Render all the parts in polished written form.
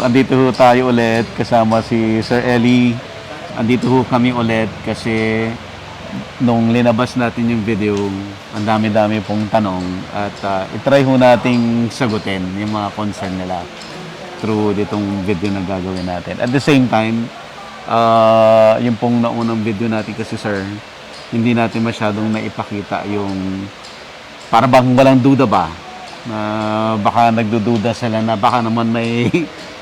Andito ho tayo ulit kasama si Sir Eli. Andito ho kami ulit kasi nung linabas natin yung video, ang dami-dami pong tanong at itry ho nating sagutin yung mga concern nila through ditong video na gagawin natin. At the same time, yung pong naunang video natin kasi sir, hindi natin masyadong naipakita yung para bang walang duda ba na baka nagdududa sila na baka naman may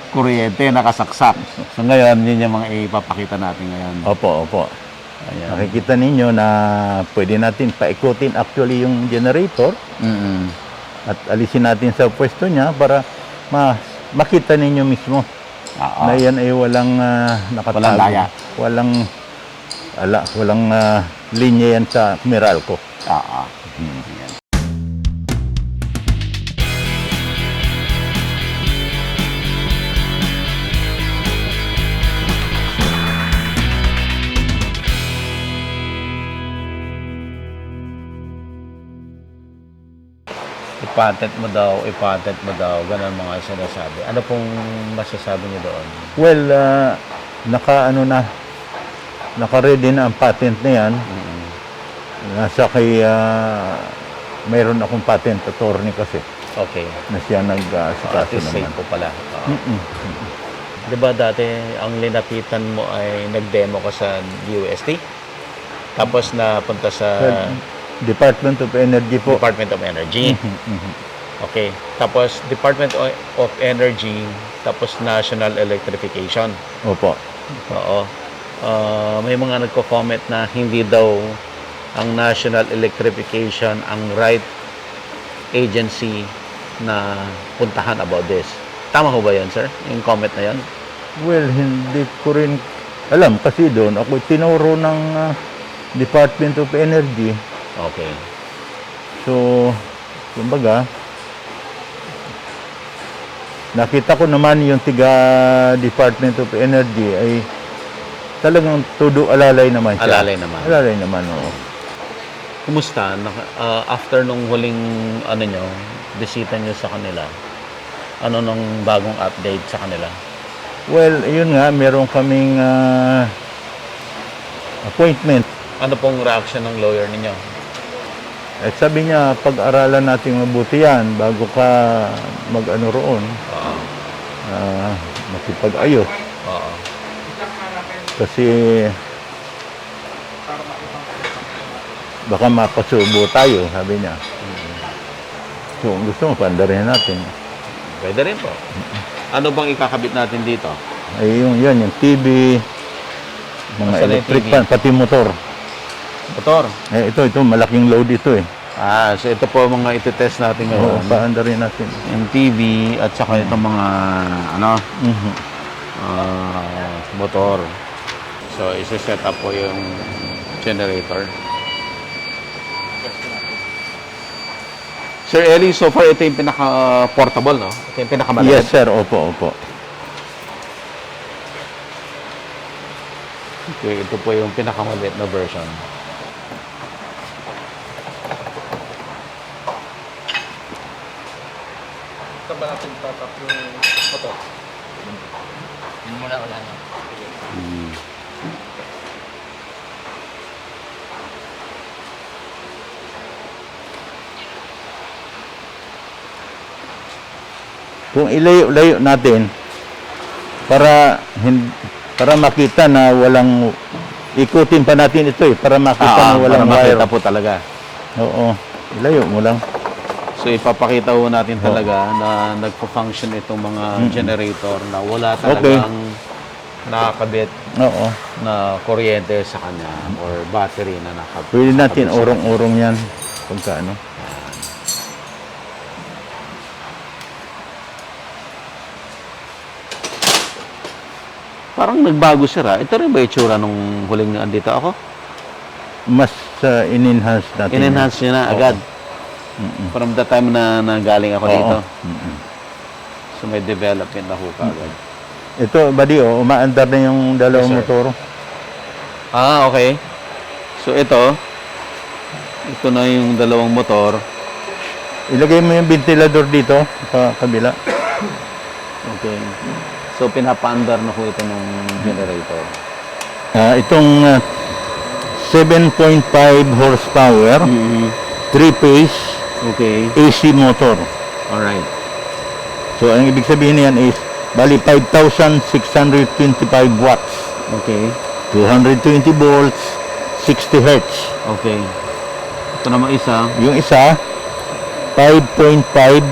kuryente nakasaksak. So ngayon, yun yung mga ipapakita natin ngayon. Opo. Ayan. Nakikita ninyo na pwede natin paikutin actually yung generator at alisin natin sa pwesto niya para makita ninyo mismo na yan ay walang nakatago. Walang laya. Walang linya yan sa Meralco. Ayan. Ipatent mo daw, ganun mga sinasabi. Ano pong masasabi niyo doon? Well, naka-ready na ang patent na yan. Nasa kay, mayroon akong patent attorney kasi. Okay. Na siya nag-asikaso Safe naman. po pala. Diba dati, ang linapitan mo ay nag-demo ka sa UST? Tapos napunta sa Department of Energy po. Department of Energy. Okay. Tapos Department of Energy, tapos National Electrification. Opo. Oo. May mga nagko-comment na hindi daw ang National Electrification ang right agency na puntahan about this. Tama ho ba yan, sir? Yung comment na yan? Well, hindi ko rin alam kasi doon ako tinuro ng Department of Energy. Okay. So, kumbaga, nakita ko naman yung tiga Department of Energy ay talagang todo alalay naman siya. Alalay naman. Alalay naman, oo. Kumusta? After nung huling bisita nyo sa kanila, ano nung bagong update sa kanila? Well, yun nga, meron kaming appointment. Ano pong reaction ng lawyer ninyo? At sabi niya, pag-aralan natin mabuti yan bago ka mag-ano roon, makipag-ayos. Kasi baka mapasubo tayo, sabi niya. So, gusto mo, pandarin natin. Pwede rin po. Ano bang ikakabit natin dito? Ay, yung TV, mga Basta electric TV. fan, pati motor. Motor. Ito, malaking load ito eh. So ito po mga iti-test natin Oo, ngayon. paandarin natin. Yung TV at saka itong mga motor. So isi-set up po yung generator. Sir Eli, so far ito yung pinaka-portable, no? Ito yung pinaka-maliit. Yes, sir. Opo. Okay, ito po yung pinaka-maliit na version. Saan ba natin tatap yung motor? Yun muna wala na. Kung ilayo-layo natin para makita na walang ikutin pa natin ito eh para makita na walang para wire. makita po talaga. Oo. Ilayo mo lang. So ipapakita ho natin talaga na nagpo-function itong mga generator na wala talagang nakakabit Oo. na kuryente sa kanya or battery na nakabit. Pwede natin urong-urong yan pagka ano. Parang nagbago sir. Ito rin ba itsura nung huling andito ako? Mas in-enhance natin. In-enhance nyo na agad. From the time na nagaling ako dito. So may development na ho agad. Ito, buddy, umaandar na yung dalawang Yes, sir. motor. Okay. So ito na yung dalawang motor. Ilagay mo yung ventilador dito sa kabila. Okay. So, pinapaandar na po ito ng generator. Itong 7.5 horsepower, 3-phase Okay. AC motor. Alright. So, ang ibig sabihin niyan is, bali 5,625 watts, Okay. 220 volts, 60 hertz. Okay. Ito naman isa. Yung isa, 5.5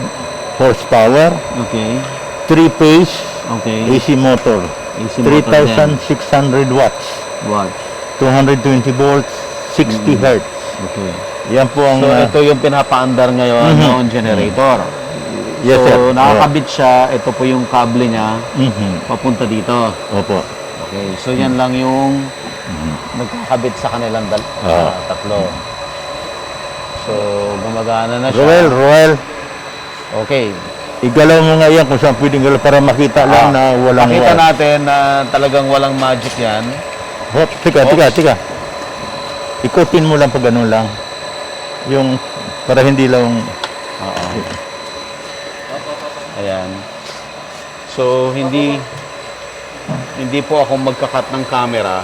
horsepower, Okay. 3-phase Okay. AC motor, AC motor din. 3,600 watts, Watch. 220 volts, 60 hertz. Okay. Yan po ang... So, ito yung pinapaandar ngayon ng generator. Yes, so, sir. nakakabit siya. Ito po yung kable niya Mhm. papunta dito. Opo. Okay. So, yan lang yung nagkakabit sa kanilang tatlo. So, gumagana na siya. Roel, Okay. igalaw mo nga yan kung saan pwedeng galaw para makita lang na walang... Makita natin na talagang walang magic yan. Hop, tika. Ikutin mo lang pag ganun lang. Yung, para hindi lang... Oo. Ayan. So, hindi po ako magkakat ng camera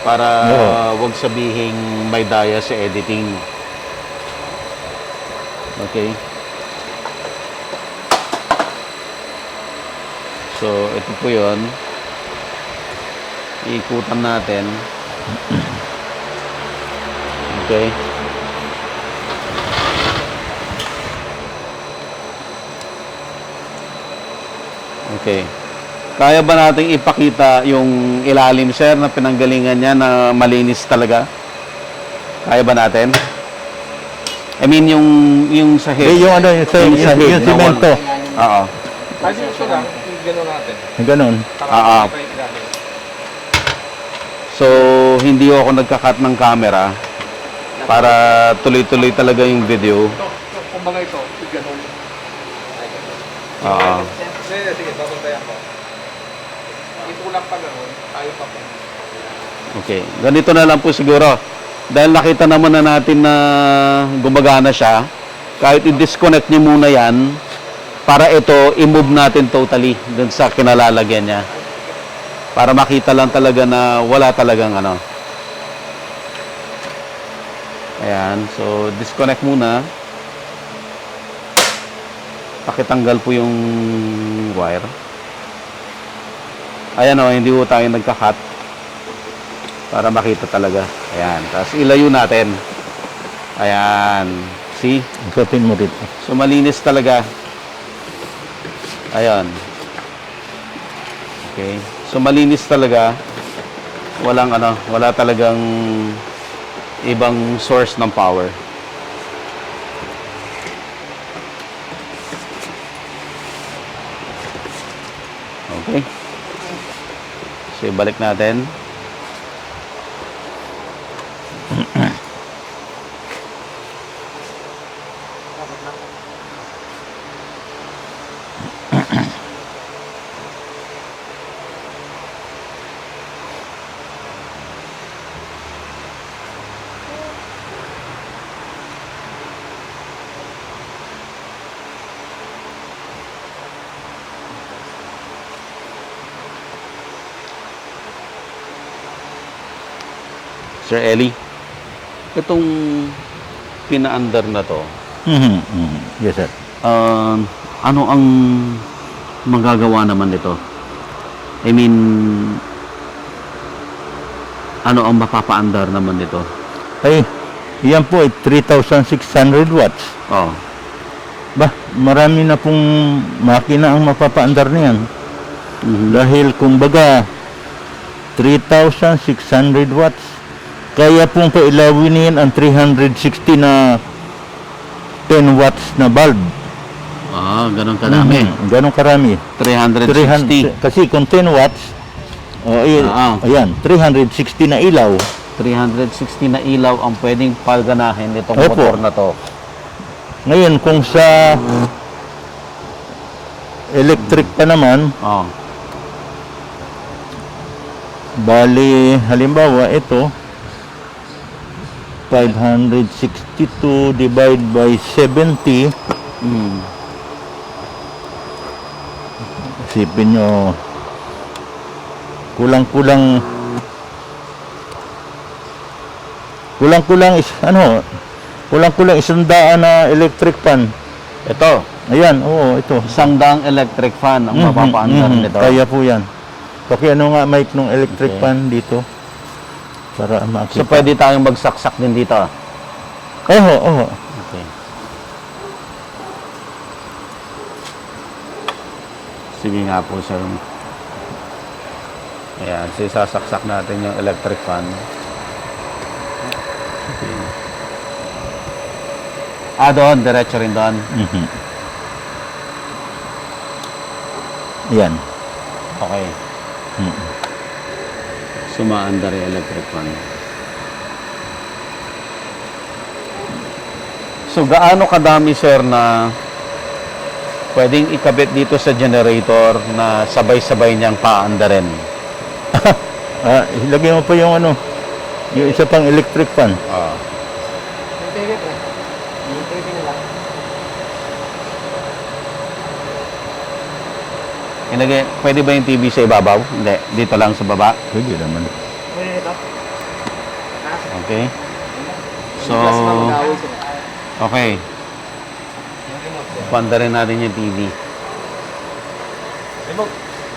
para wag sabihing may daya sa editing. Okay? So, ito po yun. Iikutan natin. Okay? Okay. Kaya ba nating ipakita yung ilalim, sir, na pinanggalingan niya na malinis talaga? Kaya ba natin? I mean, yung sa head. Yung ano, yung head, na simento. Oo. Kasi ito lang, yung gano'n natin. Ganun. Oo. So, hindi ako nagkakat ng camera para tuloy-tuloy talaga yung video. Kumbaga ito, yung gano'n. Oo. Sige, babantayan ko. Ito lang pa gano'n, tayo pa po. Okay. Ganito na lang po siguro. Dahil nakita naman na natin na gumagana siya, kahit i-disconnect niyo muna yan, para ito, i-move natin totally dun sa kinalalagyan niya. Para makita lang talaga na wala talagang ano. Ayan. So, disconnect muna. Pakitanggal po yung wire. Ayan o, hindi po tayo nagka-cut. Para makita talaga. Ayan. Tapos ilayo natin. Ayan. See? Ikutin mo dito. So, malinis talaga. Ayan. Okay. So, malinis talaga. Wala talagang ibang source ng power. Okay. So, balik natin. Sir Eli, itong pinaandar na to, Yes, sir. ano ang magagawa naman nito? I mean, ano ang mapapaandar naman nito? Ay, yan po ay 3,600 watts. Oh, Bah, marami na pong makina ang mapapaandar niyan. Dahil kumbaga 3,600 watts. Kaya pong pailawin niyan ang 360 na 10 watts na bulb. ganun kadami. Ganun karami. 360. Kasi kung 10 watts, ayan, 360 na ilaw. 360 na ilaw ang pwedeng palganahin nitong Opo. motor na to. Ngayon, kung sa electric pa naman, Oh, bali, halimbawa, ito, 562 divide by 70, mm. isipin nyo, Kulang-kulang kulang-kulang 100 na electric fan. Ito, Ayan, oo, ito. 100 electric fan ang mapapaandar nito. Kaya po yan. Ano nga mic ng electric Okay. fan dito para makita. So pwede tayong magsaksak din dito. Oo. Okay. Sige nga po, sir. Ayan, so sasaksak natin yung electric fan. Okay. Doon, diretso rin doon. Yan. Okay. Sumaandar yung electric fan. So, gaano kadami, sir, na pwedeng ikabit dito sa generator na sabay-sabay niyang paandarin? Ilagay mo pa yung yung isa pang electric fan. Pwede ba yung TV sa ibabaw? Hindi. Dito lang sa baba? Pwede naman. Okay. So, okay. Paandarin natin yung TV.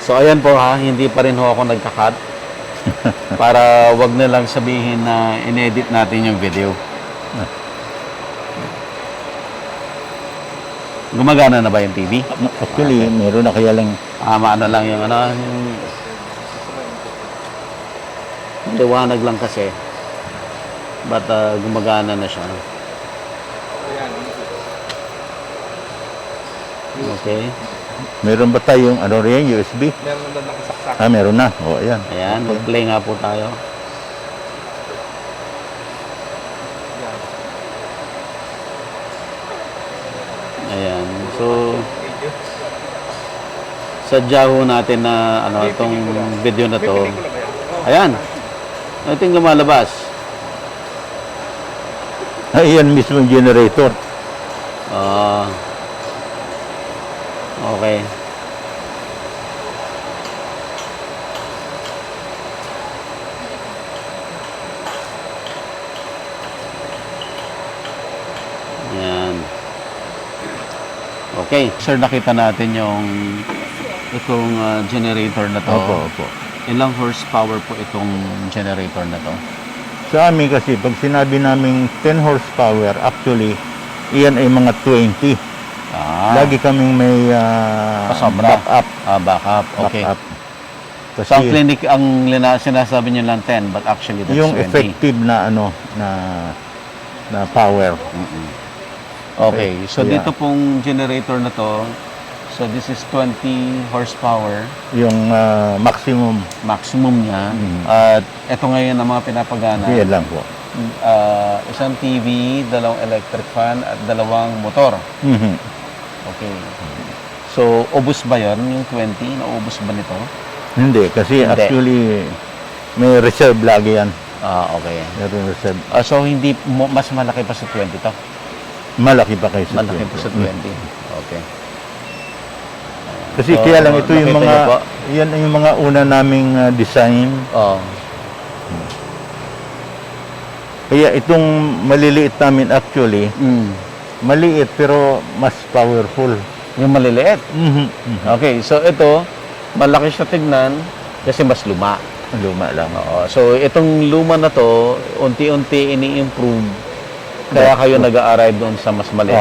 So, ayan po ha. Hindi pa rin ho ako nagka-cut. Para wag na lang sabihin na inedit natin yung video. Gumagana na ba yung TV? Actually, meron na kaya lang. Maano lang yung yung liwanag lang kasi. But gumagana na siya. Okay. Meron ba tayong riyan, USB? Meron na nakasaksak. Meron na. O, ayan. Ayan, mag-play nga po tayo. Ayan. So, sadya ho natin na itong video na to. Ayan. Ito yung lumalabas. Ayan mismo yung generator. Okay. Ayan. Okay. Sir, nakita natin itong generator na to. Opo. Ilang horsepower po itong generator na to? Sa amin kasi, pag sinabi naming 10 horsepower, actually, iyan ay mga 20. Lagi kaming may Pasobra. backup. Backup. Okay. Backup. So, ang clinic, sinasabi nyo lang 10, but actually that's Yung 20. effective na na power. Okay. So, Yeah. dito pong generator na to, so this is 20 horsepower, Yung maximum. maximum niya. At ito ngayon ang mga pinapagana. Yan lang po. Isang TV, 2 electric fan, at 2 motor. Okay. So, ubos ba yon yung 20? Naubos ba nito? Hindi, kasi Hindi. actually, may reserve lagi yan. Okay. Meron reserve. So, hindi mas malaki pa sa 20 to? Malaki pa kayo sa Malaki 20. pa sa 20. Okay. Kasi So, kaya lang ito yung nakita mga, niyo po? yan yung mga una naming design. Kaya itong maliliit namin actually, maliit pero mas powerful. Yung maliliit. Okay, so ito, malaki siya tignan kasi mas luma. Luma lang. So, itong luma na to, unti-unti ini-improve. Kaya kayo nag-a-arrive doon sa mas maliit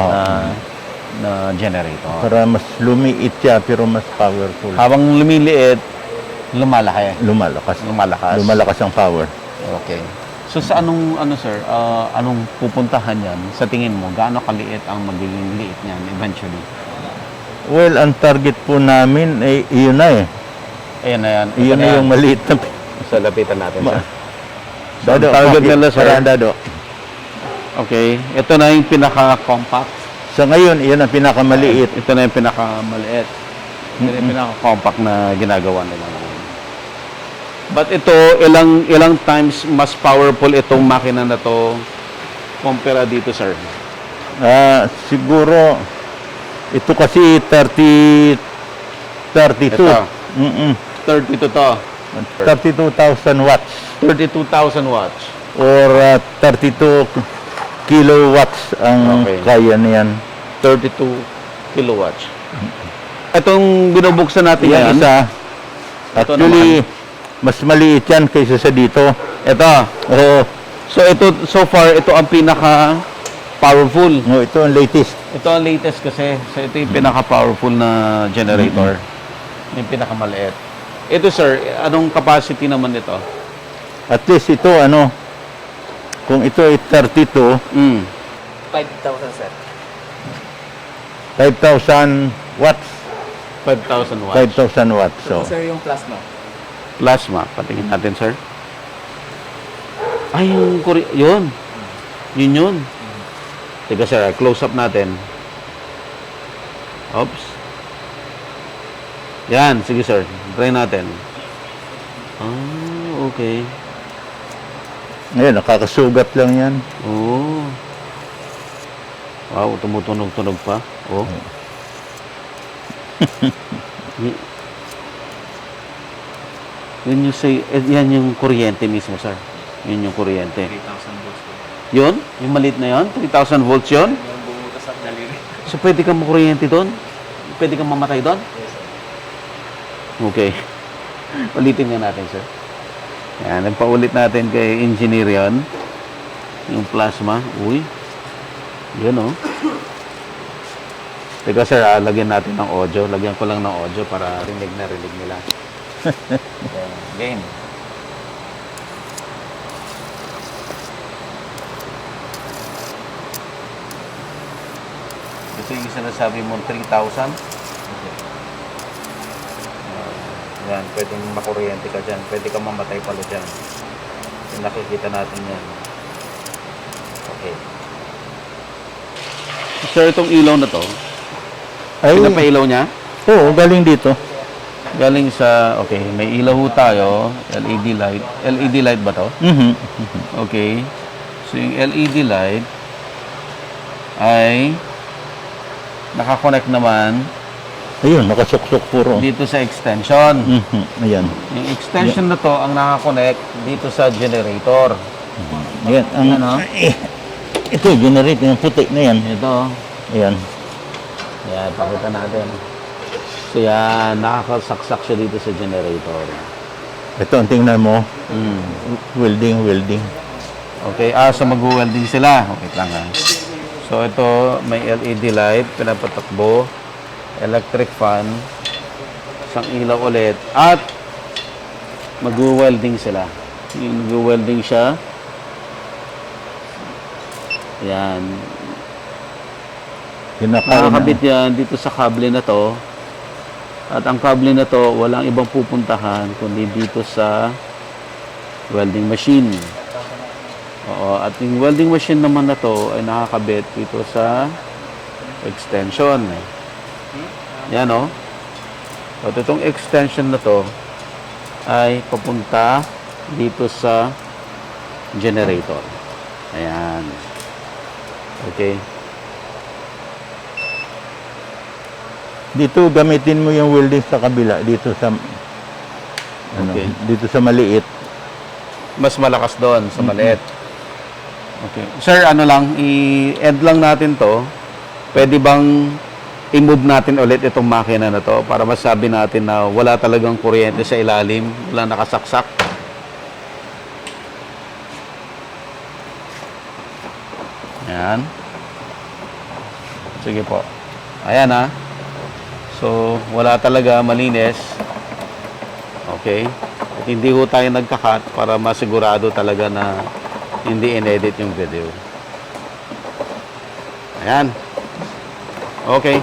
na generator. Para mas lumiit siya pero mas powerful. Habang lumiliit, lumalaki. Lumalakas. Lumalakas ang power. Okay. So, sa anong pupuntahan yan? Sa tingin mo, gaano kaliit ang magiging liit niyan eventually? Well, ang target po namin ay iyon na eh. Ayan na yan. Iyon na yung maliit na. So, lapitan natin siya. Dado, target bakit? nila, sir. Parang dado. Okay. Ito na yung pinaka-compact. Sa ngayon, iyan ang pinakamaliit. Ito na yung pinakamaliit. Ito na yung pinaka-compact na ginagawa nila ngayon. But ito, ilang times mas powerful itong makina na to kumpara dito, sir? Siguro, ito kasi 32. Ito. 32 to. 32,000 watts 32,000 watts. or 32 kilowatts ang Okay. kaya niyan. 32 kilowatts. Itong binubuksan natin Yan yan. isa. Ito Actually, mas maliit yan kaysa sa dito. Ito. Oo. So ito, so far, ito ang pinaka powerful. No, ito ang latest. Ito ang latest kasi. So ito yung pinaka powerful na generator. Yung pinakamaliit. Ito sir, anong capacity naman nito? At least ito, ano, kung ito ay 32, 5,000 sir. 5,000 watts. 5,000 watts. 5,000 watts. So, Sir, yung plasma. Plasma. Patingin natin sir. Ay, yung yun. Yun. Teka sir, close up natin. Oops. Yan, sige sir. Try natin. Ah, okay. ngayon, nakakasugat lang yan. Oh. Wow, tumutunog-tunog pa. Oh. When you say, yan yung kuryente mismo, sir. Yun yung kuryente. 3,000 volts po. Yun? Yung maliit na yun? 3,000 volts yun? Yung bumutas ang daliri. So, pwede kang makuryente doon? Pwede kang mamatay doon? Yes, sir. Okay. Ulitin nga natin, sir. Yan, nagpaulit natin kay engineer yan. Yung plasma. Uy. Yan, oh. Teka, sir, lagyan natin ng audio. Lagyan ko lang ng audio para rinig na rinig nila. Game. Ito yung sinasabi mo, 3,000? Yan, pwedeng makuryente ka dyan. Pwede ka mamatay pala dyan. Yung nakikita natin yan. Okay. Sir, itong ilaw na to, Ay, pinapailaw niya? oo, galing dito. Galing sa, okay, may ilaw ho tayo, LED light. LED light ba to? Mhm. Okay. So, yung LED light ay nakakonect naman Ayun, nakasuksok puro. dito sa extension. Mhm. Ayan. Yung extension na to ang nakakonect dito sa generator. Ayan, ang, Ano? ito, generate, yung puti na yan. Ito. Ayan. Yan, pakita natin. So yan, nakakasaksak siya dito sa generator. Ito, ang tingnan mo, Mm. welding. Okay, so mag-welding sila. Okay lang ha. So ito, may LED light, pinapatakbo, electric fan, isang ilaw ulit, at mag-welding sila. Mag-welding siya. Yan. Nakakabit yan dito sa kable na to. At ang kable na to, walang ibang pupuntahan kundi dito sa welding machine. Oo, at yung welding machine naman na to ay nakakabit dito sa extension. Yan o. At itong extension na to ay papunta dito sa generator. Ayan. Okay. Dito, gamitin mo yung welding sa kabila, dito sa, ano, Okay. dito sa maliit. Mas malakas doon sa maliit. Okay. Sir, ano lang, i-end lang natin to. Pwede bang i-move natin ulit itong makina na to para masabi natin na wala talagang kuryente sa ilalim, wala nakasaksak? Ayan. Sige po. Ayan ha. So, wala talaga, malinis. Okay. At hindi ho tayo nagkakat para masigurado talaga na hindi in-edit yung video. Ayan. Okay.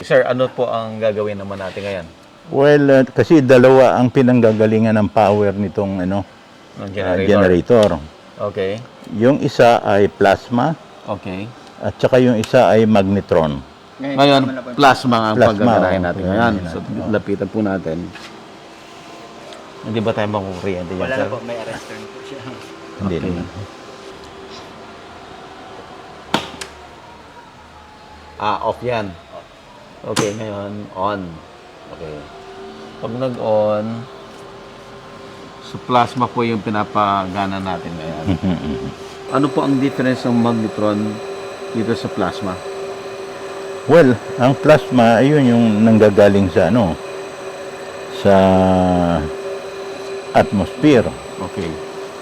Sir, ano po ang gagawin naman natin ngayon? Well, kasi dalawa ang pinanggagalingan ng power nitong ano, Ng generator. Okay. Yung isa ay plasma Okay. at saka yung isa ay magnetron. Ngayon, plasma ang Plasma, paggaganahin oh. natin ngayon. Plasma. So, lapitan po natin. Hindi ba tayo makukuryente dyan, Wala sir? na po, may arrestor po siya. Hindi Okay. naman. Off yan. Okay, ngayon, on. Okay. Pag nag-on, So plasma po yung pinapagana natin ngayon. Ano po ang difference ng magnetron dito sa plasma? Well, ang plasma, ayun yung nanggagaling sa ano, sa atmosphere. Okay.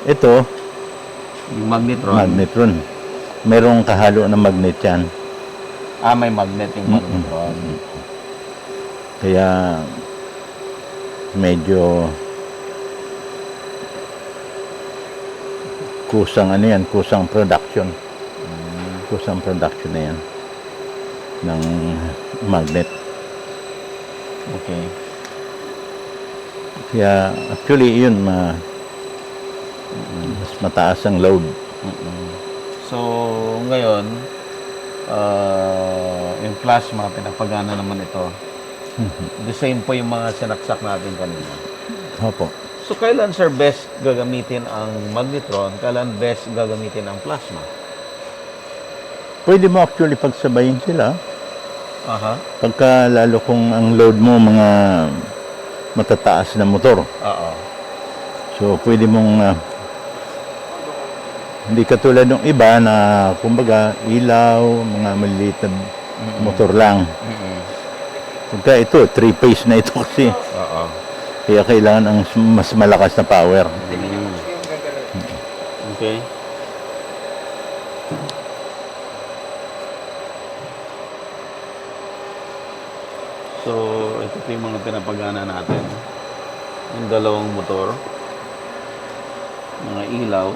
Ito, Yung magnetron. magnetron. Merong kahalo na magnet yan. May magnet yung magnetron. Kaya medyo kusang ano yan, kusang production. Kusang production na yan ng magnet. Okay. Kaya actually yun, mas mataas ang load. So, ngayon, yung plasma, pinapagana naman ito. The same po yung mga sinaksak natin kanina. Opo. So, kailan, sir, best gagamitin ang magnetron? Kailan best gagamitin ang plasma? Pwede mo actually pagsabayin sila. Aha. Pagka lalo kung ang load mo mga matataas na motor. Oo. So, pwede mong hindi katulad ng iba na kumbaga ilaw, mga maliliit na motor lang. Pagka ito, 3-phase na ito kasi. Oo. Kaya kailangan ang mas malakas na power. Okay. So, ito po yung mga pinapagana natin. Yung dalawang motor. Mga ilaw.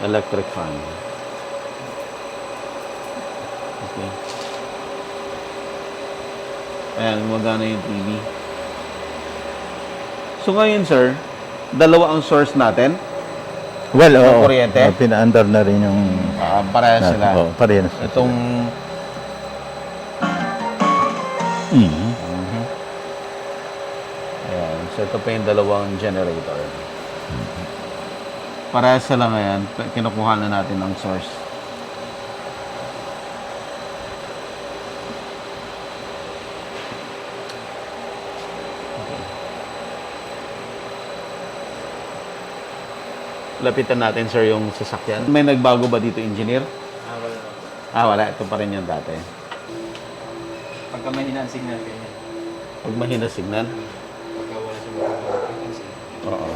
Electric fan. Okay. Ayan, gumagana yung TV. So ngayon, sir, dalawa ang source natin. Well, oo. kuryente? Pina-under na rin yung... Parehas sila. Oo, parehas na Itong... sila. Mhm. Ayan. So ito pa yung dalawang generator. Parehas sila ngayon. Kinukuha na natin ang source. Lapitan natin, sir, yung sasakyan. May nagbago ba dito, engineer? Wala. Wala. Ito pa rin yung dati. Pagka mahina ang signal, ganyan. Pag mahina signal. Pagka wala siya magagawa frequency, Oo.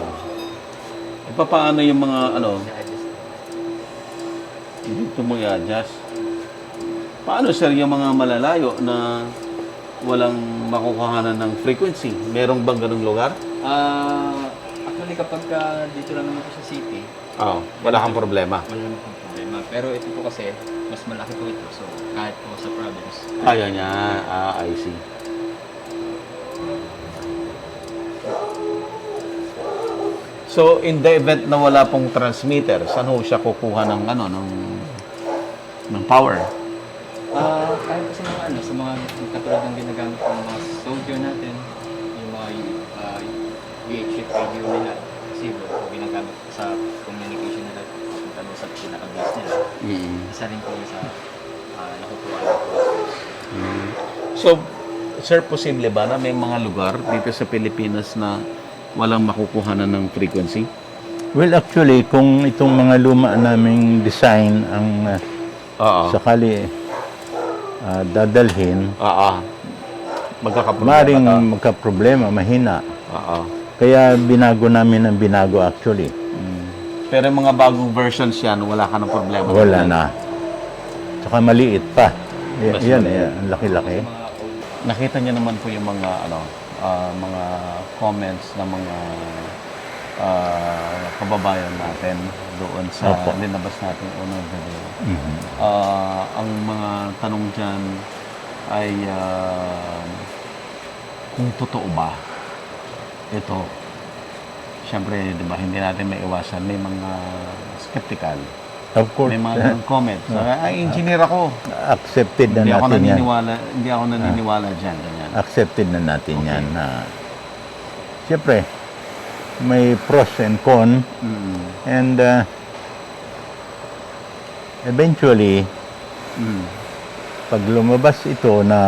E paano yung mga, i-adjust. dito mo i-adjust? Paano, sir, yung mga malalayo na walang makukuhanan ng frequency? Merong bang ganung lugar? Actually, kapag dito lang naman po sa city, Oo. Wala kang problema. wala naman pong problema. Pero ito po kasi, mas malaki po ito. So, kahit po sa province. Kaya niya. I see. So, in the event na wala pong transmitter, saan ho siya kukuha ng, ng power? Kahit po sa mga sa mga katulad ng ginagamit ng mga soldier natin, yung mga VHF radio nila, kasi ginagamit sa communication nila, punta doon sa pinaka-base nila. Isa rin po yung sa nakukuha ng So, sir, posible ba na may mga lugar dito sa Pilipinas na walang makukuhanan ng frequency? Well, actually, kung itong mga luma naming design ang Oo. sakali dadalhin, Magkakaproblema maring ka. magka-problema, mahina. Oo. Kaya binago namin ang binago actually. Pero yung mga bagong versions yan, wala ka ng problema. Wala na. Tsaka maliit pa. Mas Yan, maliit. ang laki-laki. mga old. Nakita niyo naman po yung mga mga comments ng mga kababayan natin doon sa Opo. linabas natin unang video. Mhm. Ang mga tanong dyan ay kung totoo ba ito. Siyempre, di ba, hindi natin maiwasan. May mga skeptical. Of course, May mga ganung comments. Ay, engineer ako. accepted na Hindi ako natin yan. naniniwala dyan. Ganyan. Accepted na natin Okay. yan. Siyempre, may pros and cons. Mm. And eventually, pag lumabas ito na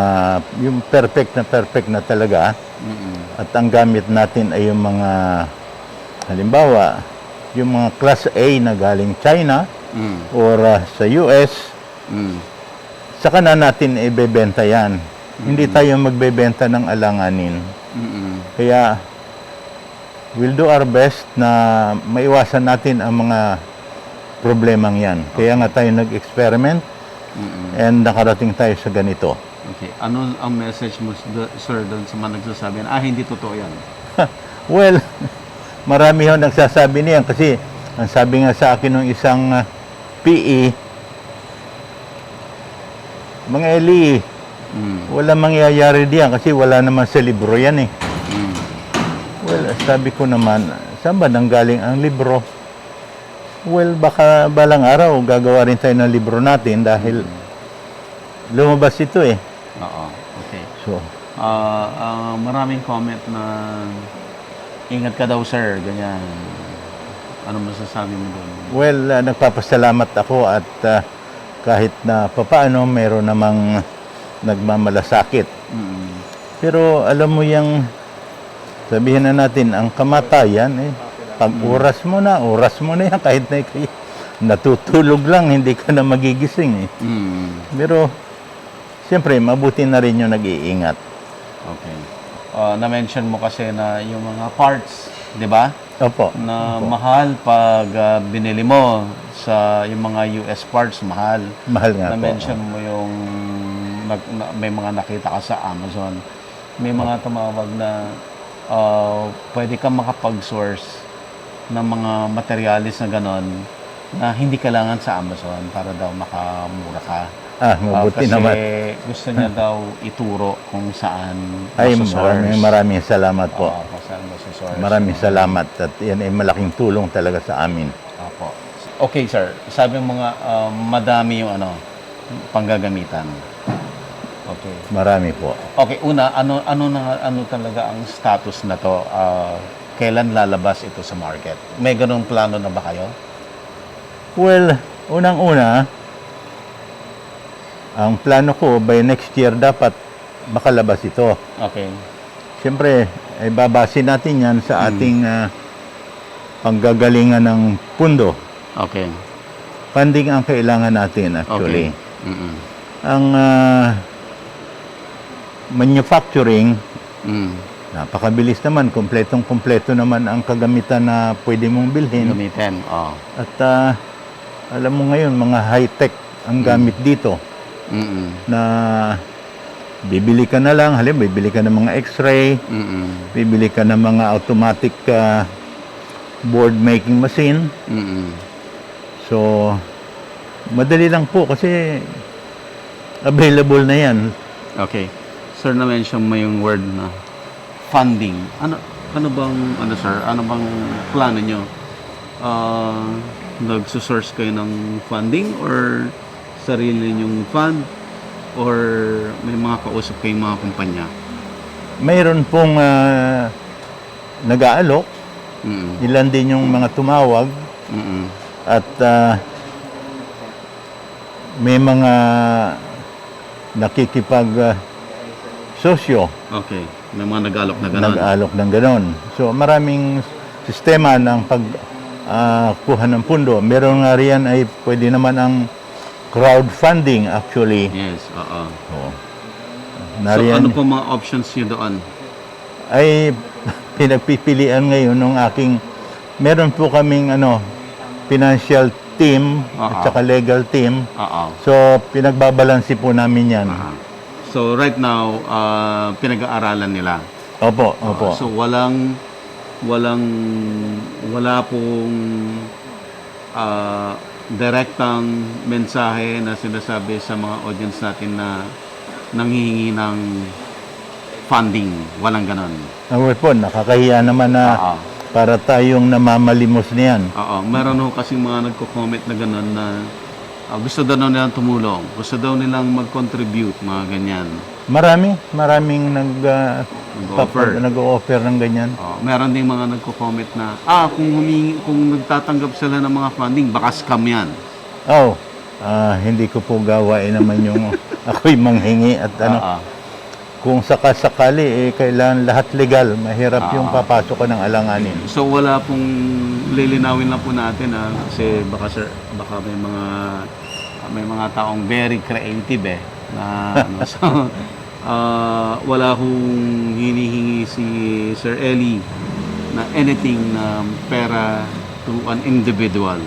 yung perfect na talaga, Mm. At ang gamit natin ay yung mga, halimbawa, yung mga Class A na galing China or sa US, saka na natin ibebenta yan. Hindi tayo magbebenta ng alanganin. Kaya, we'll do our best na maiwasan natin ang mga problemang yan. Kaya nga tayo nag-experiment and nakarating tayo sa ganito. Okay. Ano ang message mo, sir, doon sa mga nagsasabi na, hindi totoo yan? Well, marami ho nagsasabi niyan kasi ang sabi nga sa akin ng isang PE, mga Eli, wala mangyayari diyan kasi wala naman sa libro yan eh. Well, sabi ko naman, saan ba nanggaling ang libro? Well, baka balang araw gagawa rin tayo ng libro natin dahil lumabas ito eh. Oo. Okay. So, Maraming comment na ingat ka daw, sir, ganyan. Ano masasabi mo doon? well, nagpapasalamat ako at kahit na papaano meron namang nagmamalasakit. Pero alam mo yung sabihin na natin, ang kamatayan, pag oras mo na yan, kahit na ikay natutulog lang, hindi ka na magigising. Pero, siyempre, mabuti na rin yung nag-iingat. Okay. Na-mention mo kasi na yung mga parts, di ba? Opo. Na mahal pag binili mo sa yung mga US parts, mahal. Mahal nga po. Na-mention mo yung may mga nakita ka sa Amazon. May mga tumawag na pwede kang makapag-source ng mga materialis na ganon na hindi kailangan sa Amazon para daw makamura ka. Mabuti kasi naman. gusto niya daw ituro kung saan Ay, masosource. maraming salamat po. Kung saan masosource. Maraming salamat at yan ay malaking tulong talaga sa amin. Opo. Okay, sir. Sabi mo nga, madami yung panggagamitan. Okay. Marami po. Okay, una, ano talaga ang status na to? Kailan lalabas ito sa market? May ganung plano na ba kayo? Well, unang-una, ang plano ko by next year dapat makalabas ito. Okay. Siyempre, ay babase natin yan sa ating panggagalingan ng pundo. Okay. Funding ang kailangan natin actually. Okay. Ang manufacturing, napakabilis naman, kompletong-kompleto naman ang kagamitan na pwede mong bilhin. Gamitin. At alam mo ngayon, mga high-tech ang gamit dito. Na bibili ka na lang, halimbawa bibili ka ng mga x-ray, bibili ka ng mga automatic board making machine. So, madali lang po kasi available na yan. Okay. Sir, na-mention mo yung word na funding. Ano bang sir? Ano bang plano nyo? Nagsusource kayo ng funding or sarili ninyong fund or may mga kausap kayong mga kumpanya? Mayroon pong nag-aalok. Ilan din yung mga tumawag. At may mga nakikipag sosyo. Okay. May mga nag-alok na gano'n. Nag-aalok ng ganon. So maraming sistema ng kuha ng pundo. Meron nga riyan ay pwede naman ang crowdfunding actually. Yes, oo. So, ano po mga options nyo doon? Ay pinagpipilian ngayon ng aking, meron po kaming financial team at saka legal team. So pinagbabalansi po namin yan. So right now, pinag-aaralan nila. Opo. So wala pong direktang mensahe na sinasabi sa mga audience natin na nanghihingi ng funding. Walang ganon. Well po, nakakahiya naman na para tayong namamalimos niyan. Meron ho kasi mga nagko-comment na ganon na gusto daw nilang tumulong. Gusto daw nilang mag-contribute, mga ganyan. Maraming nag-o-offer ng ganyan. Meron ding mga nagko-comment na, kung nagtatanggap sila ng mga funding, baka scam yan. Hindi ko po gawain naman yung ako'y manghingi at kung sakasakali, kailangan lahat legal. Mahirap yung papasok ka ng alanganin. So wala pong lilinawin lang po natin kasi baka sir, baka may mga taong very creative na ano, so wala hong hinihingi si Sir Eli na anything na pera to an individual.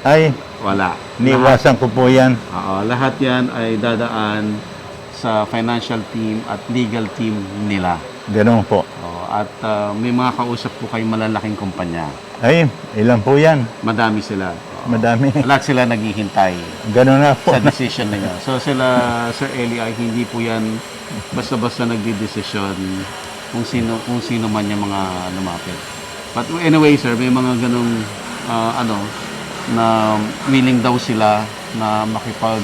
Ay, Wala. niwasan ko po yan. Lahat yan ay dadaan sa financial team at legal team nila. Ganun po. At may mga kausap po kayong malalaking kumpanya. Ay, ilan po yan? Madami sila. Madami. Lahat sila naghihintay Ganun na po. sa decision nila. So sila, Sir Eli, ay hindi po yan basta-basta nagdi-decision kung sino man yung mga lumapit. But anyway, sir, may mga ganong na willing daw sila na makipag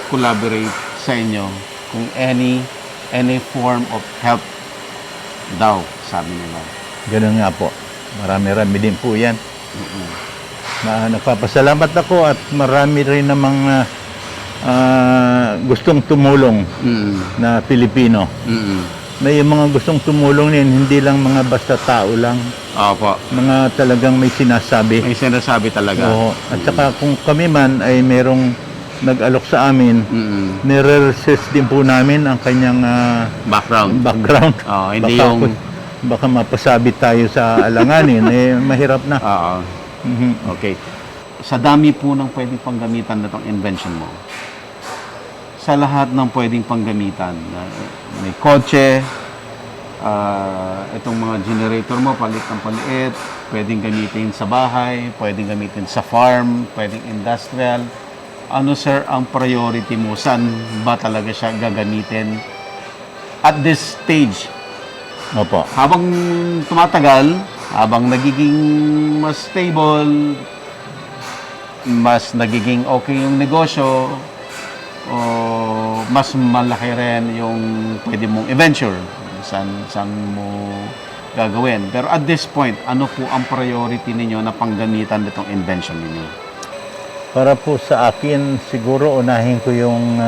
collaborate sa inyo kung any form of help daw, sabi nila. Ganun nga po. Marami-rami din po yan. Nagpapasalamat ako at marami rin namang gustong tumulong na Pilipino. May mga gustong tumulong din, hindi lang mga basta tao lang. Opo. Mga talagang may sinasabi. May sinasabi talaga. Oo. At saka kung kami man ay merong nag-alok sa amin, nire-research din po namin ang kanyang Background. Hindi baka, yung... baka mapasabit tayo sa alanganin, mahirap na. Okay. Sa dami po ng pwedeng panggamitan na itong invention mo, sa lahat ng pwedeng panggamitan, may kotse, itong mga generator mo, palit ng paliit, pwedeng gamitin sa bahay, pwedeng gamitin sa farm, pwedeng industrial. Ano, sir, ang priority mo? Saan ba talaga siya gagamitin at this stage? Opo. Habang tumatagal, habang nagiging mas stable, mas nagiging okay yung negosyo, o mas malaki rin yung pwede mong i-venture, saan mo gagawin. Pero at this point, ano po ang priority ninyo na panggamitan nitong invention ninyo? Para po sa akin, siguro unahin ko yung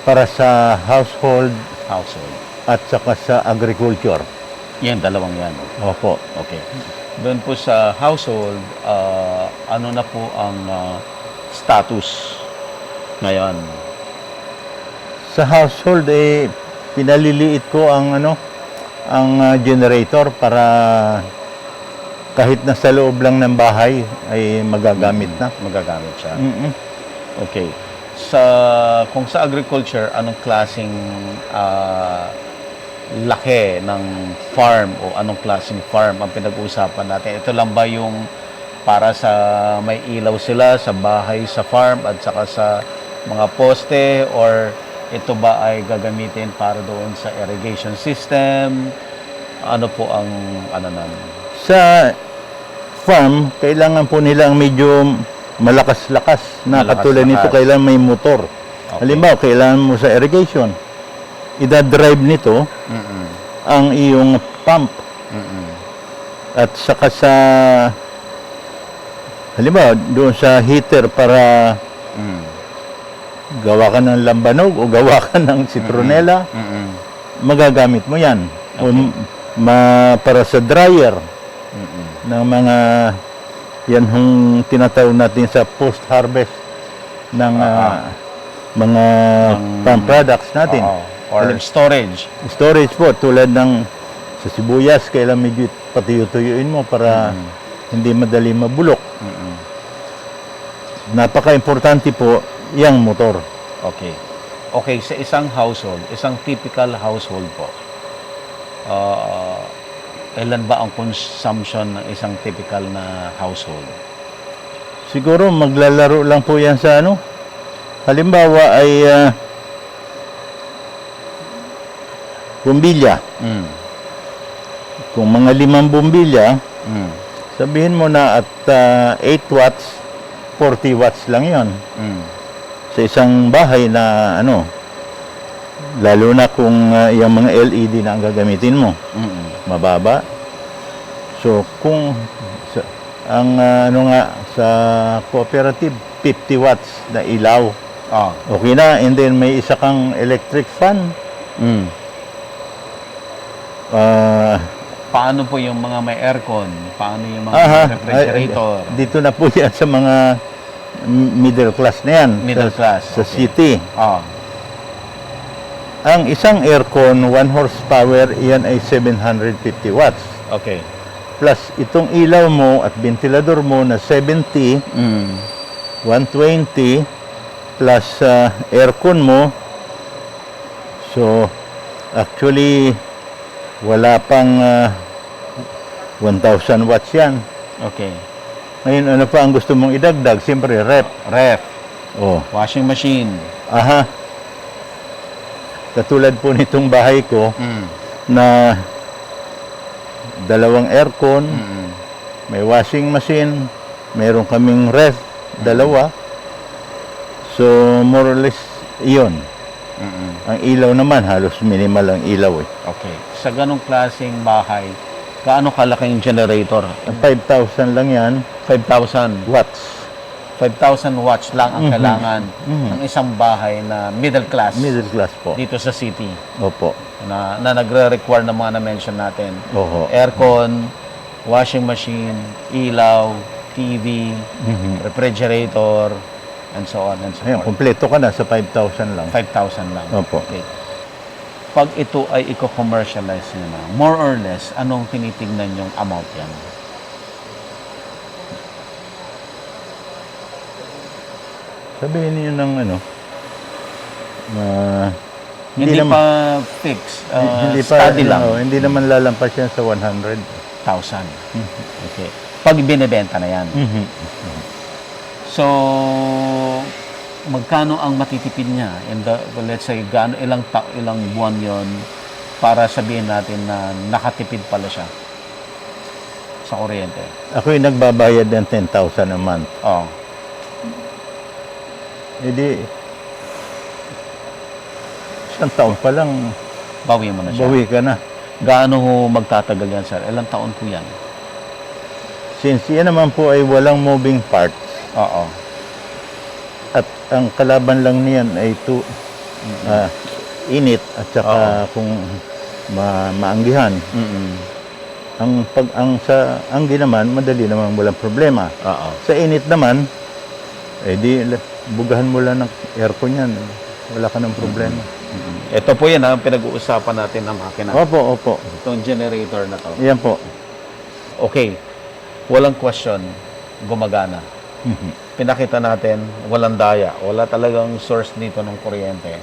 para sa household at saka sa agriculture. Yan, dalawang yan. Opo. Okay. Doon po sa household, ano na po ang status ngayon? Sa household, pinaliliit ko ang generator para kahit nasa loob lang ng bahay ay magagamit na. Magagamit siya. Okay. Kung sa agriculture, anong klaseng laki ng farm o anong klaseng farm ang pinag-uusapan natin? Ito lang ba yung para sa may ilaw sila sa bahay, sa farm at saka sa mga poste, or ito ba ay gagamitin para doon sa irrigation system? Ano po ang Sa farm, kailangan po nila ang medyo malakas-lakas na katulad nito, kailangan may motor. Okay. Halimbawa, kailangan mo sa irrigation, ida-drive nito ang iyong pump. At saka sa halimbawa, doon sa heater para gawa ka ng lambanog o gawa ka ng citronella, magagamit mo yan. Okay. O para sa dryer ng mga yan hong tinatawag natin sa post-harvest ng mga farm products natin. Or storage. Storage po, tulad ng sa sibuyas, kailan medyo patuyuin mo para hindi madali mabulok. Napaka-importante po yung motor. Okay. Okay, sa isang household, isang typical household po, ilan ba ang consumption ng isang typical na household? Siguro maglalaro lang po yan sa halimbawa ay bumbilya. Kung mga 5 bumbilya, sabihin mo na at 8 watts, 40 watts lang yon. Sa isang bahay na lalo na kung yung mga LED na ang gagamitin mo, mababa. So kung ang sa cooperative 50 watts na ilaw Oh. Okay na. And then may isa kang electric fan. Mm. Ah, Paano po yung mga may aircon? Paano yung mga aha, refrigerator? dito na po yan sa mga middle class na yan. Middle class, Sa okay. city. Oh. Ang isang aircon, 1 horsepower, iyan ay 750 watts. Okay. Plus, itong ilaw mo at ventilador mo na 70, Mm. 120, plus aircon mo. So, actually, wala pang 1,000 watts yan. Okay. Ngayon, ano pa ang gusto mong idagdag? Siyempre, rep. Ref. Oh, Washing machine. aha. Katulad po nitong bahay ko Mm. na dalawang aircon, Mm. may washing machine, mayroon kaming ref, dalawa. So, more or less, iyon. Mm. Ang ilaw naman, halos minimal ang ilaw eh. Okay. Sa ganong klaseng bahay, gaano kalaking generator? 5,000 lang yan, 5,000. watts. 5,000 watts lang ang Mhm. kailangan Mhm. ng isang bahay na middle class Middle class po. dito sa city Opo. na nagre-require ng mga na-mention natin. Oho. Aircon, washing machine, ilaw, TV, Mhm. refrigerator, and so on and so Ayun, forth. kumpleto ka na sa 5,000 lang. 5,000 lang. Opo. Okay. Pag ito ay i-commercialize nyo na, more or less, anong tinitingnan yung amount yan? Sabihin niyo ng ano, na Hindi naman- pa fix. hindi pa, Study lang. hindi naman lalampas yan sa 100. 1,000. Okay. Pag binibenta na yan. Mhm. So, magkano ang matitipid niya? And let's say, ilang buwan yon para sabihin natin na nakatipid pala siya sa kuryente. Ako yung nagbabayad ng 10,000 a month. Oh. Hindi, isang taon pa lang, Bawi mo na siya. bawi ka na. Gaano ho magtatagal yan, sir? Ilang taon po yan? Since yan naman po ay walang moving parts, Oo. at ang kalaban lang niyan ay init at saka kung maanggihan. Mm-mm. Sa anggi naman, madali naman walang problema. Oo. Sa init naman, bugahan mo lang ng aircon yan. Wala ka ng problema. Ito po yan ang pinag-uusapan natin ng makina. Opo, opo. Itong generator na to. Yan po. Okay. Walang question. Gumagana. Mhm. Pinakita natin, walang daya. Wala talagang source dito ng kuryente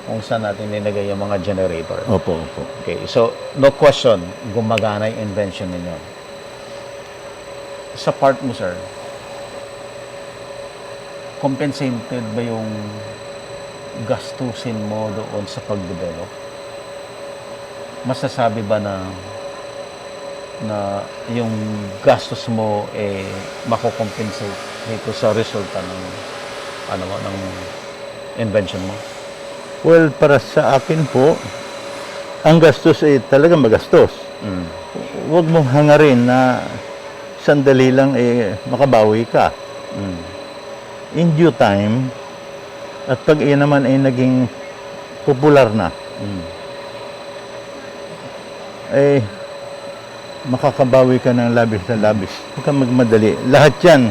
kung saan natin nilagay yung mga generator. Opo, opo. Okay. So, no question. Gumagana yung invention ninyo. Sa part mo, sir, compensated ba yung gastusin mo doon sa pag-develop? Masasabi ba na yung gastos mo mako-compensate dito sa resulta ng ng invention mo? Well, para sa akin po, ang gastos ay talagang magastos. Mm. Huwag mong hangarin na sandali lang makabawi ka. Mm. In due time, at pag iyan naman ay naging popular na, Mm. makakabawi ka ng labis na labis. Huwag kang magmadali. Lahat yan,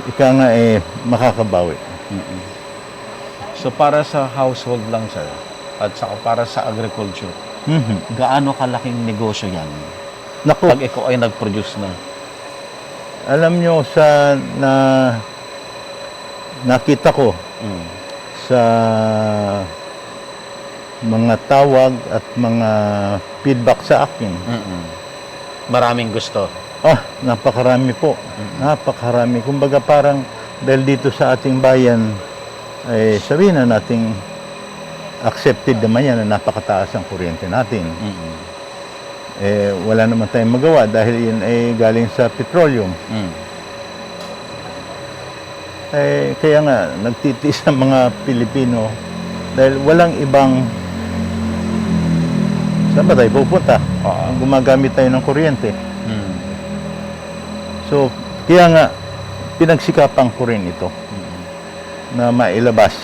ika nga makakabawi. Mm-mm. So para sa household lang, sir, at saka para sa agriculture, Mhm. gaano kalaking negosyo yan? Naku, Pag ikaw ay nag-produce na. alam nyo nakita ko Mm. sa mga tawag at mga feedback sa akin. Mm-mm. Maraming gusto. Napakarami po. Napakarami. Kumbaga parang dahil dito sa ating bayan, sabihin na nating accepted naman yan na napakataas ang kuryente natin. Mm-mm. Wala naman tayong magawa dahil yun ay galing sa petroleum. Mm. Kaya nga, nagtitiis ang mga Pilipino dahil walang ibang saan ba tayo pupunta? Oo. Gumagamit tayo ng kuryente. Mm. So, kaya nga, pinagsikapan ko rin ito na mailabas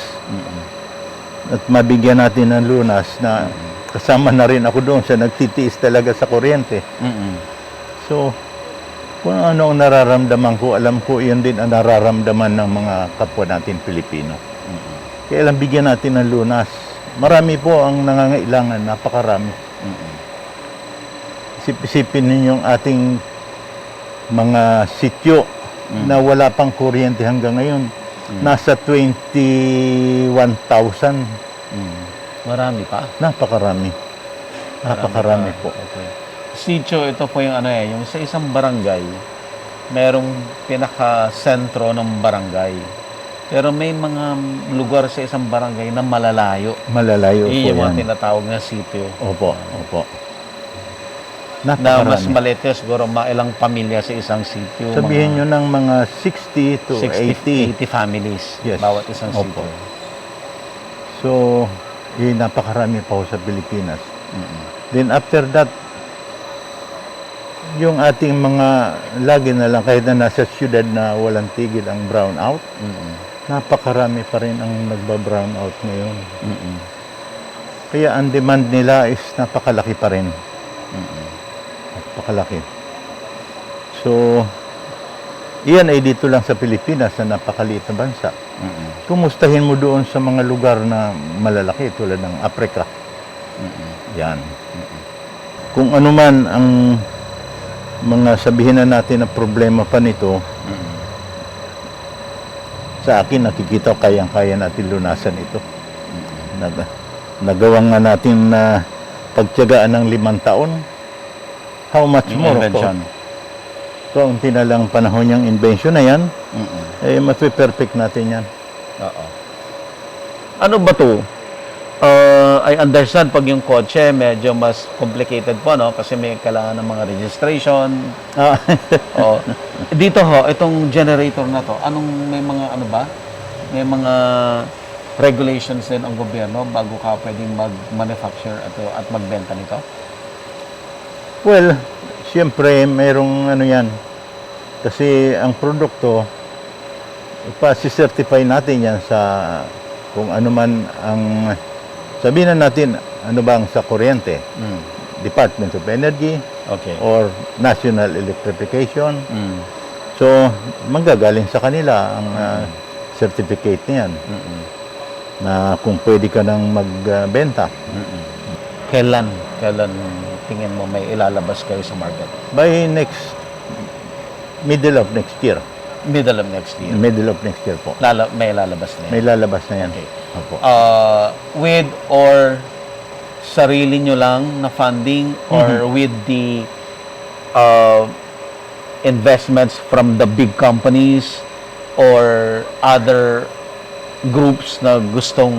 at mabigyan natin ng lunas na kasama na rin ako doon sa nagtitiis talaga sa kuryente. So, kung ano ang nararamdaman ko, alam ko yun din ang nararamdaman ng mga kapwa natin Pilipino. Kaya lang bigyan natin ng lunas. Marami po ang nangangailangan, napakarami. Isipin ninyong ating mga sityo na wala pang kuryente hanggang ngayon. Nasa 21,000. Marami pa. Napakarami. Napakarami po. Okay. Sitio, ito po yung yung sa isang barangay, merong pinaka-sentro ng barangay. Pero may mga lugar sa isang barangay na malalayo. Malalayo po Yung mga yan. tinatawag na sitio. Opo, opo. Na mas Napakarami. maliit yun, siguro ilang pamilya sa isang sitio. Sabihin nyo ng mga 60 to 80. 80 families. Yes. Bawat isang Opo. sitio. So, napakarami pa ho sa Pilipinas. Then after that, yung ating mga lagi na lang, kahit na nasa syudad na walang tigil ang brownout, napakarami pa rin ang nagba-brown out ngayon. Kaya ang demand nila is napakalaki pa rin. Napakalaki. So, iyan ay dito lang sa Pilipinas na napakaliit na bansa. Kumustahin mo doon sa mga lugar na malalaki tulad ng Africa. Yan. Kung ano man ang mga sabihin na natin na problema pa nito, sa akin nakikita kayang-kaya natin lunasan ito. Nagawa nga natin na pagtiyagaan ng 5 taon. How much Yung more? invention. Kaunti na lang panahon yung invention na yan, perfect natin yan. Oo. Ano ba to? I understand pag yung kotse medyo mas complicated po, no? Kasi may kailangan ng mga registration. Ah, Oh. Dito ho, itong generator na to, may mga ano ba? May mga regulations din ang gobyerno bago ka pwedeng mag-manufacture at magbenta nito? well, siyempre, mayroong ano yan. Kasi ang produkto, ipasi-certify natin yan sa kung ano man ang, sabihin na natin, ano bang sa kuryente, Department of Energy, Okay. or National Electrification. So, manggagaling sa kanila ang certificate niyan na kung pwede ka nang magbenta. Kailan tingin mo may ilalabas kayo sa market? By middle of next year. Middle of next year. Middle of next year po. May lalabas na yan. May lalabas na yan. Okay. Opo. With or sarili nyo lang na funding or with the investments from the big companies or other groups na gustong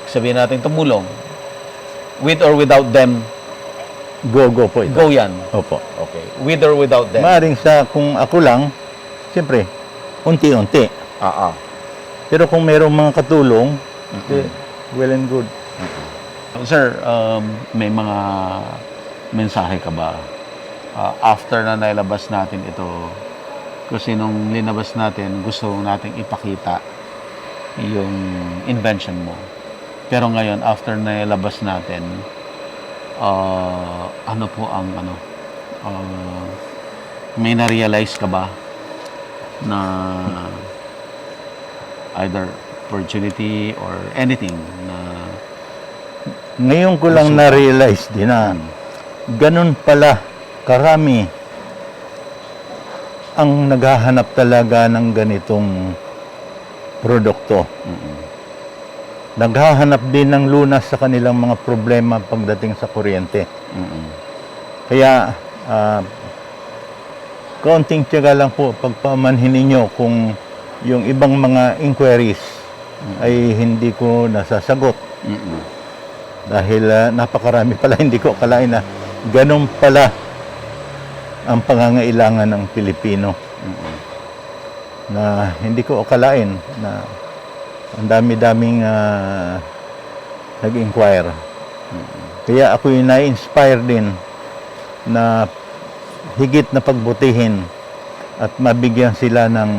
sabihin natin tumulong, with or without them, Go po ito. go yan. Opo. Okay. With or without them. Maaring kung ako lang, siyempre, unti-unti. Pero kung mayroong mga katulong, well and good. Sir, may mga mensahe ka ba after na nailabas natin ito? Kasi nung linabas natin, gusto nating ipakita yung invention mo. Pero ngayon, after nailabas natin, ano po ang may na-realize ka ba na either opportunity or anything na Ngayon ko lang na-realize din na ganun pala karami ang naghahanap talaga ng ganitong produkto. Naghahanap din ng lunas sa kanilang mga problema pagdating sa kuryente. Kaya, kaunting tiyaga lang po pagpamanhin ninyo kung yung ibang mga inquiries ay hindi ko nasasagot. Dahil napakarami pala, hindi ko akalain na ganun pala ang pangangailangan ng Pilipino. Na hindi ko akalain na ang dami-daming nag-inquire. Kaya ako yung na-inspire din na higit na pagbutihin at mabigyan sila ng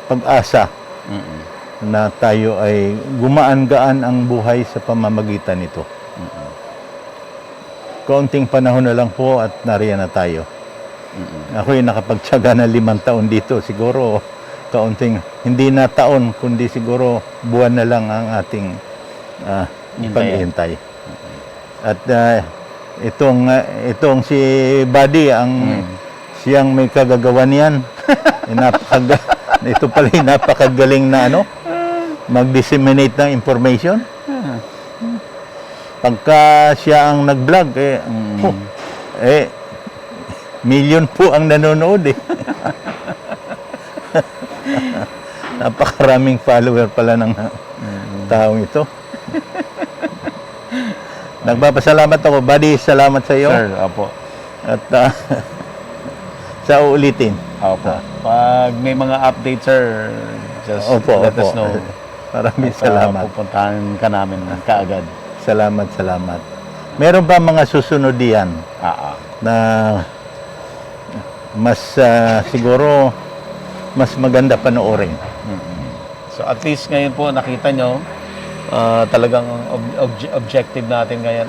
pag-asa Mm-mm. na tayo ay gumaan-gaan ang buhay sa pamamagitan nito. Mm-mm. Kaunting panahon na lang po at nariyan na tayo. Mm-mm. Ako'y nakapagtyaga na 5 taon dito. Siguro, kaunting, hindi na taon, kundi siguro buwan na lang ang ating Hintayin. paghihintay. At itong si Buddy, siyang may kagagawan yan. Ito pala yung napakagaling na mag-disseminate ng information. Pagka siya ang nag-vlog, million po ang nanonood eh. Napakaraming follower pala ng taong ito. Nagpapasalamat ako, Buddy. Salamat sa iyo. Sir, opo. At sa uulitin. Opo. Pag may mga update, sir, just let us know. Maraming At, salamat. pupuntahan ka namin kaagad. Salamat. Meron pa mga susunod diyan na mas siguro mas maganda panoorin. So at least ngayon po nakita nyo, talagang objective natin ngayon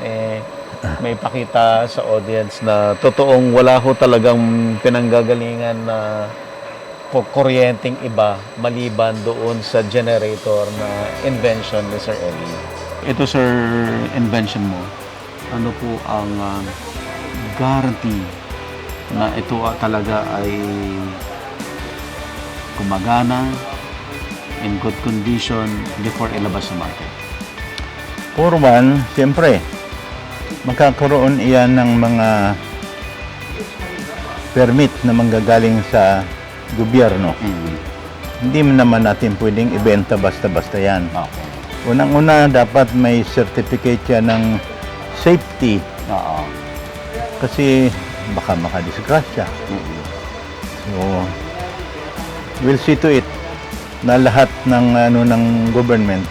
may pakita sa audience na totoong wala ho talagang pinanggagalingan na kuryenteng iba maliban doon sa generator na invention ni Sir Eli. Ito sir, invention mo, ano po ang guarantee na ito talaga ay gumagana, in good condition before ilabas sa market? For one, siyempre, magkakaroon iyan ng mga permit na manggagaling sa gobyerno. Hindi naman natin pwedeng ibenta basta-basta yan. Okay. Unang-una, dapat may certificate yan ng safety Oo. kasi baka makadisgrasya. So, we'll see to it na lahat ng ng government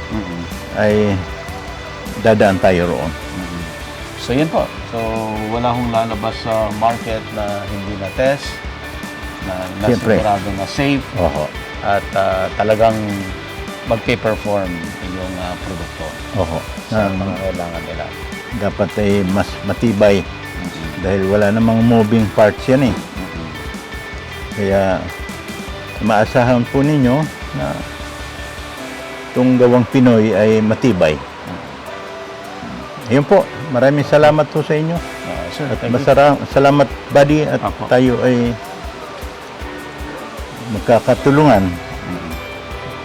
ay dadaan tayo roon. So yun po. So wala hong lalabas sa market na hindi na test, na Siyempre. sigurado na safe, Oho. at talagang magpe-perform yung produkto Oho. sa mga kailangan nila. Dapat ay mas matibay dahil wala namang moving parts yan eh. Kaya maasahan po ninyo na itong gawang Pinoy ay matibay. Ayun po, maraming salamat po sa inyo. Sir, At thank you. salamat, Buddy, at Apo. tayo ay magkakatulungan.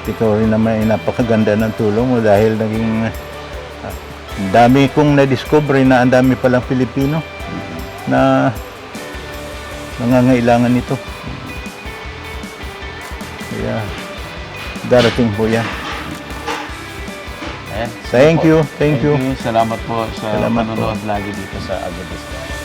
Ikaw rin naman ay napakaganda ng tulong mo dahil naging dami kong na-discover na ang dami palang Pilipino na nangangailangan nito. Kaya darating po yan. Ayan. Thank you. Salamat po sa Salamat po. panonood lagi dito sa Agad Business.